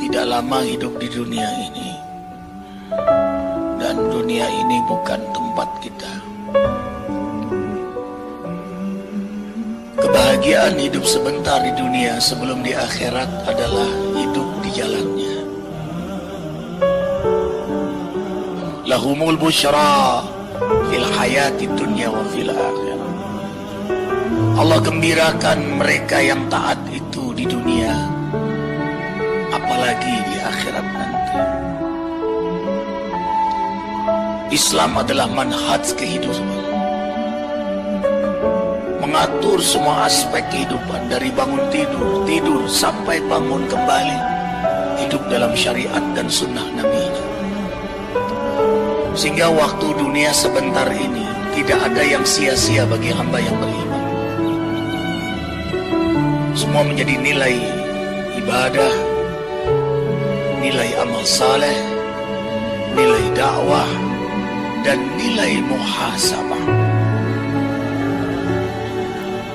tidak lama hidup di dunia ini, dan dunia ini bukan tempat kita. Kebahagiaan hidup sebentar di dunia sebelum di akhirat adalah hidup di jalannya. Lahumul busyra fil hayati dunya wa fil akhirah. Allah gembirakan mereka yang taat itu di dunia, apalagi di akhirat nanti. Islam adalah manhaj kehidupan, mengatur semua aspek kehidupan dari bangun tidur sampai bangun kembali, hidup dalam syariat dan sunnah Nabi-Nya. Sehingga waktu dunia sebentar ini tidak ada yang sia-sia bagi hamba yang beriman. Semua menjadi nilai ibadah, nilai amal saleh, nilai dakwah, dan nilai muhasabah.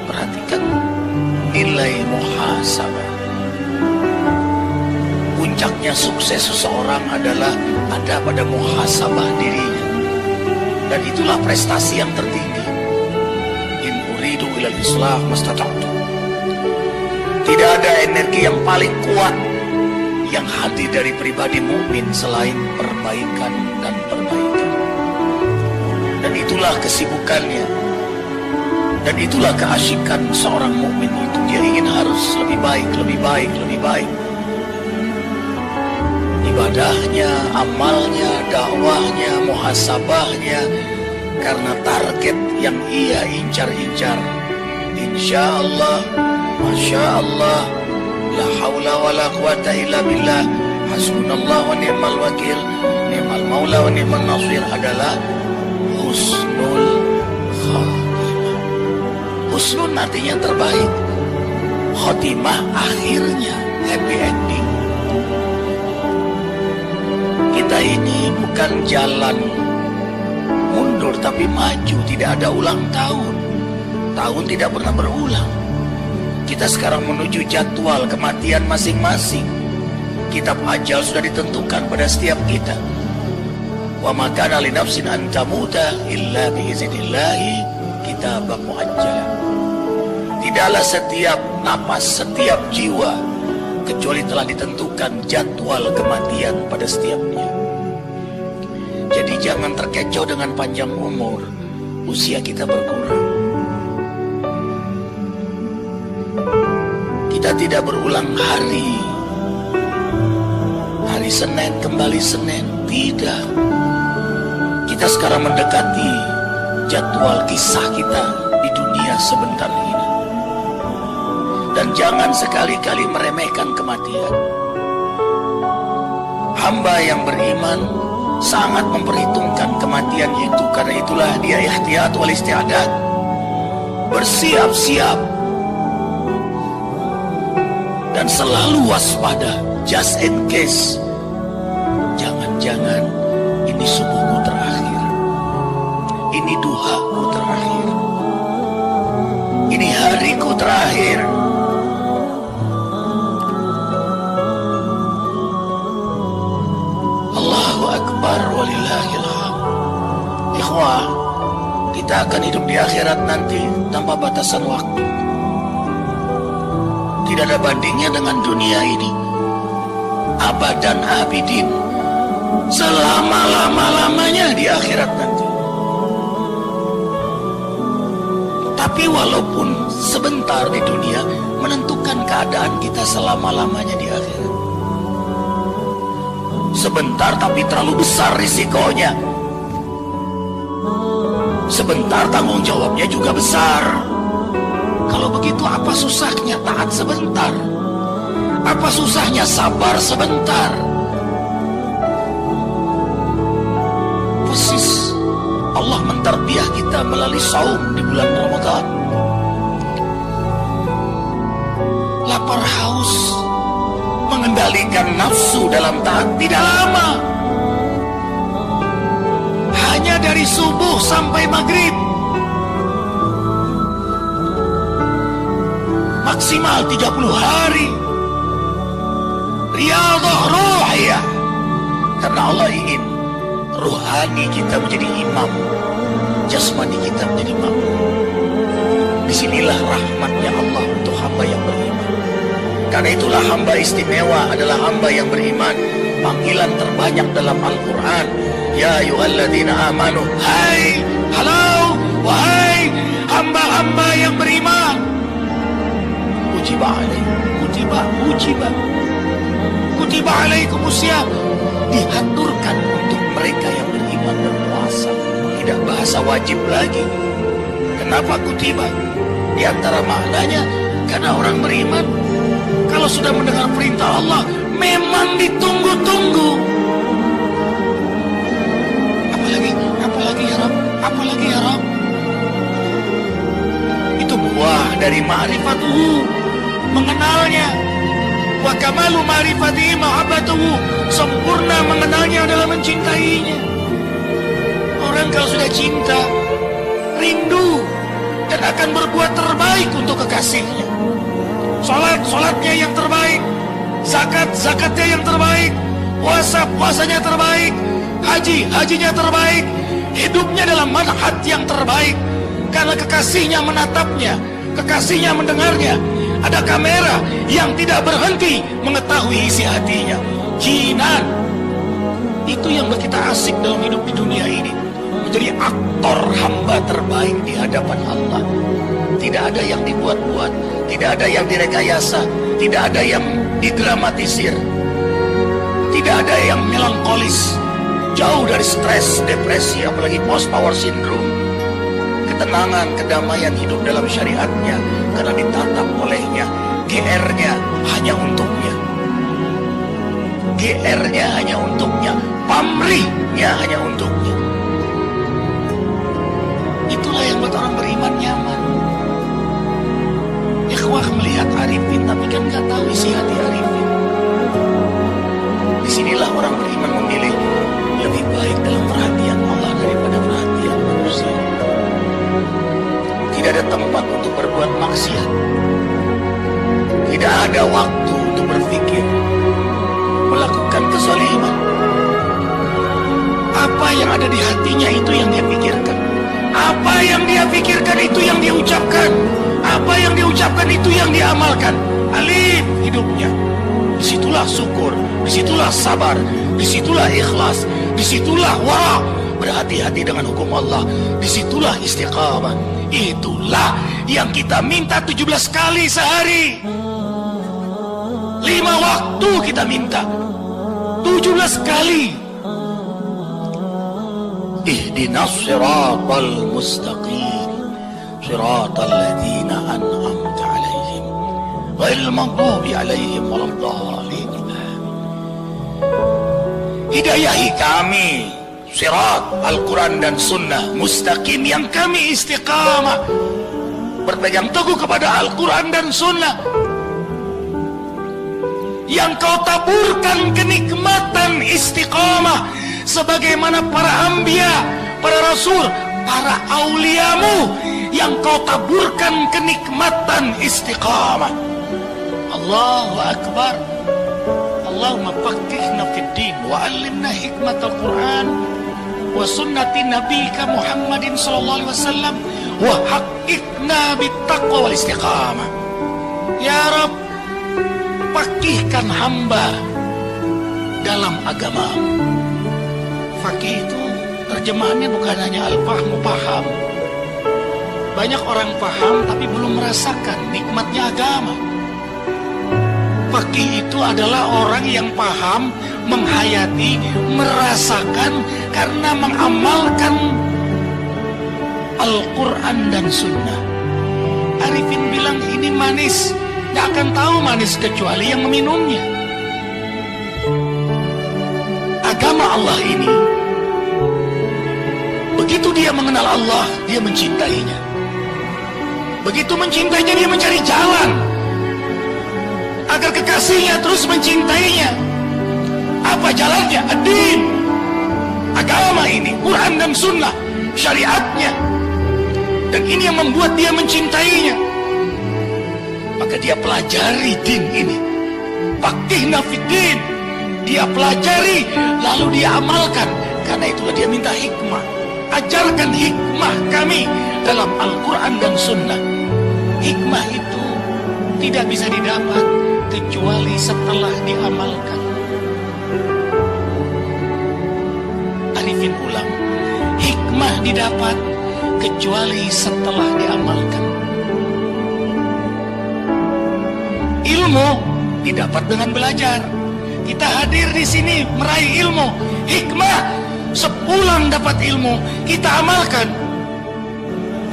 Perhatikan nilai muhasabah. Puncaknya sukses seseorang adalah ada pada muhasabah dirinya, dan itulah prestasi yang tertinggi. In uridu ilal islah mastata'tu. Tidak ada energi yang paling kuat yang hadir dari pribadi mukmin selain perbaikan dan perbaikan. Dan itulah kesibukannya, dan itulah keasyikan seorang mukmin itu. Dia ingin harus lebih baik, lebih baik, lebih baik. Ibadahnya, amalnya, dakwahnya, muhasabahnya, karena target yang ia incar-incar. Insya Allah, Masya Allah, la hawla wa la quwata illa billah, hasbunallah wa ni'mal wakil, ni'mal maula wa ni'mal nasir, adalah husnul khatimah. Husnul artinya terbaik, khatimah akhirnya happy ending. Kita ini bukan jalan mundur tapi maju, tidak ada ulang tahun. Tahun tidak pernah berulang. Kita sekarang menuju jadwal kematian masing-masing. Kitab ajal sudah ditentukan pada setiap kita. Wa ma kana li nafsin an tamuta illa bi iznillahi kitaban muajjalan. Tidaklah setiap napas, setiap jiwa kecuali telah ditentukan jadwal kematian pada setiapnya. Jadi jangan terkecoh dengan panjang umur, usia kita berkurang. Kita tidak berulang hari Senin kembali Senin, tidak. Kita sekarang mendekati jadwal kisah kita di dunia sebentar ini. Dan jangan sekali-kali meremehkan kematian. Hamba yang beriman sangat memperhitungkan kematian itu, karena itulah dia ihtiyat wal isti'adat, bersiap-siap dan selalu waspada, just in case. Jangan-jangan ini subuhku terakhir, ini duhaku terakhir, ini hariku terakhir. Allahu Akbar walillahil hamd. Ikhwah, kita akan hidup di akhirat nanti tanpa batasan waktu. Tidak ada bandingnya dengan dunia ini. Abadan abidin, selama-lama-lamanya di akhirat nanti. Tapi walaupun sebentar di dunia, menentukan keadaan kita selama-lamanya di akhirat. Sebentar tapi terlalu besar risikonya. Sebentar tanggung jawabnya juga besar. Kalau begitu apa susahnya taat sebentar? Apa susahnya sabar sebentar? Persis Allah mentarbiah kita melalui saum di bulan Ramadan. Lapar haus, mengendalikan nafsu dalam taat tidak lama. Hanya dari subuh sampai maghrib. Maksimal 30 hari. riyadhah ruhiyah. Karena Allah ingin ruhani kita menjadi imam, jasmani kita menjadi makmum. Disinilah rahmatnya Allah untuk hamba yang beriman. Karena itulah hamba istimewa adalah hamba yang beriman. Panggilan terbanyak dalam Al-Quran, ya ayyuhalladzina amanu, hai, halo, wahai hamba-hamba yang beriman. Kutiba alaikum, kutiba alaikumusiyam, diaturkan untuk mereka yang beriman berpuasa. Tidak bahasa wajib lagi. Kenapa kutiba? Di antara maknanya karena orang beriman kalau sudah mendengar perintah Allah memang ditunggu-tunggu. Apalagi ya Rabb, apalagi ya Rabb. Itu buah dari ma'rifatuhu, mengenalnya. Wa kamalu ma'rifatihi mahabbatuhu, sempurna mengenalnya adalah mencintainya. Orang kalau sudah cinta, rindu dan akan berbuat terbaik untuk kekasihnya. Salatnya yang terbaik, zakatnya yang terbaik, puasanya terbaik, hajinya terbaik, hidupnya dalam manhaj yang terbaik. Karena kekasihnya menatapnya, kekasihnya mendengarnya. Ada kamera yang tidak berhenti mengetahui isi hatinya. Jinan, itu yang kita asik dalam hidup di dunia ini, menjadi aktor hamba terbaik di hadapan Allah. Tidak ada yang dibuat-buat, tidak ada yang direkayasa, tidak ada yang didramatisir, tidak ada yang melankolis, jauh dari stres, depresi, apalagi post-power syndrome. Ketenangan, kedamaian hidup dalam syariatnya karena ditatap olehnya. GR-nya hanya untuknya, GR-nya hanya untuknya, pamrihnya hanya untuknya. Itulah yang buat orang beriman nyaman. Ikhwah melihat Arifin tapi kan gak tahu isi hati Arifin. Disinilah orang beriman memilih lebih baik dalam perhatian Allah daripada perhatian manusia. Tidak ada tempat untuk berbuat maksiat, tidak ada waktu untuk berpikir melakukan kezaliman. Apa yang ada di hatinya itu yang dia pikirkan, apa yang dia pikirkan itu yang dia ucapkan, apa yang dia ucapkan itu yang dia amalkan. Alif hidupnya. Disitulah syukur, disitulah sabar, disitulah ikhlas, disitulah wara, berhati-hati dengan hukum Allah, disitulah istiqamah. Itulah yang kita minta 17 kali sehari. 5 waktu kita minta 17 kali. Ihdinas siratal mustaqim, siratal ladzina an'amta 'alaihim ghairil maghdubi 'alaihim waladdallin. Hidayahi kami sirat Al-Quran dan Sunnah mustaqim, yang kami istiqamah berpegang teguh kepada Al-Quran dan Sunnah, yang kau taburkan kenikmatan istiqamah sebagaimana para anbiya, para rasul, para auliamu, yang kau taburkan kenikmatan istiqamah. Allahu Akbar. Allahumma faqihna fid din wa 'allimna hikmatal Qur'an wa sunnati nabiyika Muhammadin sallallahu alaihi wasallam wa haqqiqna bittaqwa wal istiqamah. Ya Rabb, faqihkan hamba dalam agama. Faqih itu terjemahannya bukan hanya al-fahmu, paham. Banyak orang paham tapi belum merasakan nikmatnya agama. Faqih itu adalah orang yang paham, menghayati, merasakan karena mengamalkan Al-Quran dan Sunnah. Arifin bilang ini manis, gak akan tahu manis kecuali yang meminumnya. Agama Allah ini, begitu dia mengenal Allah, dia mencintainya. Begitu mencintainya, dia mencari jalan agar kekasihnya terus mencintainya. Apa jalannya? Ad-din, agama ini, Quran dan Sunnah, syariatnya. Dan ini yang membuat dia mencintainya. Maka dia pelajari din ini, Faktihna fiddin. Dia pelajari, lalu dia amalkan. Karena itulah dia minta hikmah. Ajarkan hikmah kami dalam Al-Quran dan Sunnah. Hikmah itu tidak bisa didapat kecuali setelah diamalkan. Arifin ulang, hikmah didapat kecuali setelah diamalkan. Ilmu didapat dengan belajar. Kita hadir di sini meraih ilmu, hikmah. Sepulang dapat ilmu, kita amalkan.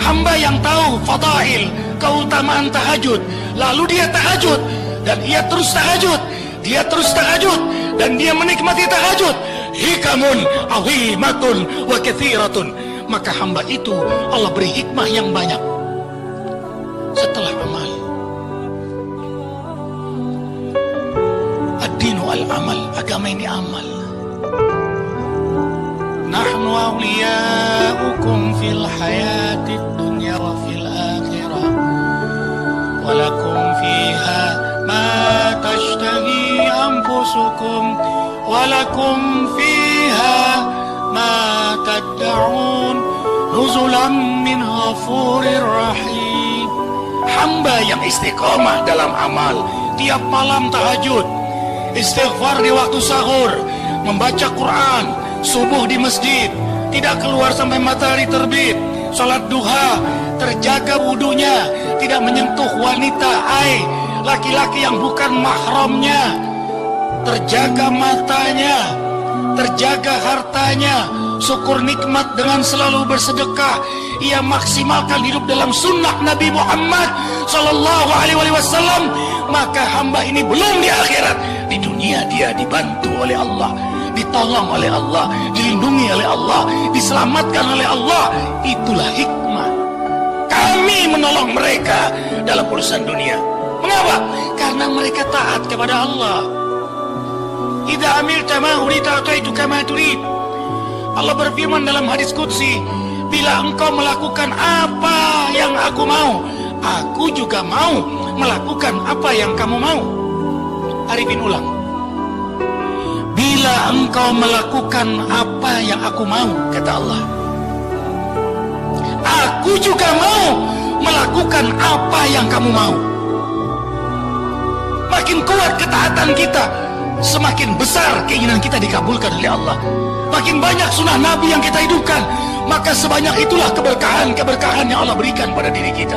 Hamba yang tahu fadail, keutamaan tahajud, lalu dia tahajud, dan ia terus tahajud, dan dia menikmati tahajud. Hikamun azimatun wa kathiratun. Maka hamba itu Allah beri hikmah yang banyak setelah amal. Ad-dinu al-amal, agama ini amal. Nahnu awliya'ukum fil hayatid dunya wa fil akhirah walakum fiha ma tashtahi anfusukum walakum fiha ma tad'un nuzulan min ghafurir rahim. Hamba yang istiqomah dalam amal, tiap malam tahajud, istighfar di waktu sahur, membaca Quran, subuh di masjid, tidak keluar sampai matahari terbit, sholat duha, terjaga wudunya, tidak menyentuh wanita, laki-laki yang bukan mahramnya, terjaga matanya, terjaga hartanya, syukur nikmat dengan selalu bersedekah. Ia maksimalkan hidup dalam sunnah Nabi Muhammad Sallallahu Alaihi Wasallam. Maka hamba ini belum di akhirat, di dunia dia dibantu oleh Allah, ditolong oleh Allah, dilindungi oleh Allah, diselamatkan oleh Allah. Itulah hikmah. Kami menolong mereka dalam urusan dunia. Mengapa? Karena mereka taat kepada Allah. Idza amilta ma urita ataituka ma turid. Allah berfirman dalam hadis qudsi, bila engkau melakukan apa yang aku mau, aku juga mau melakukan apa yang kamu mau. Arifin ulang. Bila engkau melakukan apa yang aku mau, kata Allah, aku juga mau melakukan apa yang kamu mau. Makin kuat ketaatan kita, semakin besar keinginan kita dikabulkan oleh Allah. Makin banyak sunnah Nabi yang kita hidupkan, maka sebanyak itulah keberkahan yang Allah berikan pada diri kita.